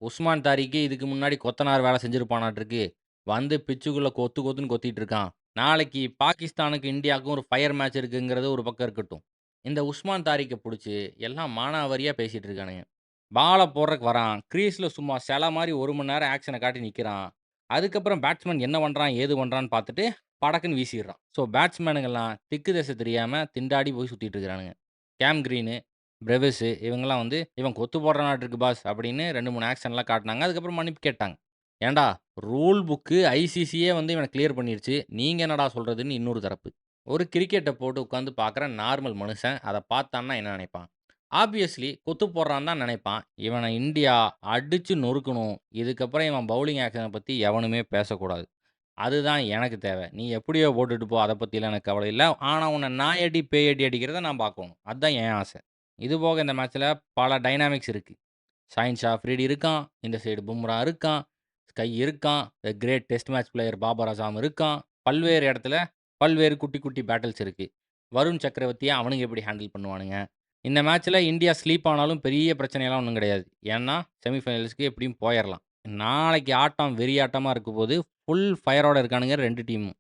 உஸ்மான் தாரிக்கு இதுக்கு முன்னாடி கொத்தனார் வேலை செஞ்சிருப்பானாட்டிருக்கு. வந்து பிட்சுக்குள்ள கொத்து கொத்துன்னு கொத்திட்டு இருக்கான். நாளைக்கு பாகிஸ்தானுக்கு, இந்தியாவுக்கும் ஒரு ஃபயர் மேட்ச் இருக்குங்கிறது ஒரு பக்கம் இருக்கட்டும். இந்த உஸ்மான் தாரிக்க புடிச்சு எல்லாம் மானாவாரியா பேசிட்டு இருக்கானுங்க. பால போடுறக்கு வரான். கிரீஸ்ல சும்மா செல மாரி 1 மணி நேரம் ஆக்ஷன காட்டி நிக்கிறான். அதுக்கப்புறம் பேட்ஸ்மேன் என்ன பண்றான், ஏது பண்றான்னு பார்த்துட்டு படக்குன்னு வீசிர்றான். ஸோ பேட்ஸ்மேனுங்கலாம் திக்கு திசை தெரியாம திண்டாடி போய் சுத்திட்டு இருக்கிறானுங்க. கேம் கிரீனு, பிரவிஸு இவங்கலாம் வந்து, "இவன் கொத்து போடுறானாட்டிருக்கு பாஸ்" அப்படின்னு 2, 3 ஆக்ஷன்லாம் காட்டுனாங்க. அதுக்கப்புறம் மன்னிப்பு கேட்டாங்க. ஏன்டா ரூல் புக்கு ஐசிசியே வந்து இவன கிளியர் பண்ணிருச்சு. நீங்க என்னடா சொல்றதுன்னு இன்னொரு தரப்பு. ஒரு கிரிக்கெட்ட போட்டு உட்கார்ந்து பார்க்குற நார்மல் மனுஷன், அத பார்த்தான்னா என்ன நினைப்பான்? ஆப்வியஸ்லி கொத்து போடுறான்னு தான் நினைப்பான். இவன இந்தியா அடிச்சு நொறுக்கணும். இதுக்கப்புறம் இவன் பவுலிங் ஆக்ஷன பத்தி எவனுமே பேசக்கூடாது. அதுதான் எனக்கு தேவை. நீ எப்படியோ போட்டுட்டு போ. அத பத்திலாம் எனக்கு கவலை இல்ல. ஆனா உன்ன நாயடி, பேயடி அடிக்கிறத நான் பார்க்கணும். அதான் என் ஆசை. இதுபோக இந்த மேட்ச்ல பல டைனாமிக்ஸ் இருக்கு. ஷாஹின் ஷா அஃப்ரிடி இருக்கான். இந்த சைடு பும்ரா இருக்கான். ஸ்கை இருக்கான். The great test match player Babar Azam இருக்கான். பல்வேறு இடத்துல பல்வேறு குட்டி, குட்டி பேட்டில்ஸ் இருக்கு. வருண் சக்கரவர்த்திய அவனுங்க எப்படி ஹேண்டில் பண்ணுவானுங்க? இந்த மேட்ச்ல இந்தியா ஸ்லீப் ஆனாலும் பெரிய பிரச்சனைலாம் ஒண்ணும் கிடையாது. ஏன்னா, செமி ஃபைனல்ஸ்க்கு எப்படியும் போயறலாம். நாளைக்கு ஆட்டம் வெறியாட்டமா இருக்க போது. ஃபுல் ஃபயரோட இருக்கானுங்க 2 டீமும்.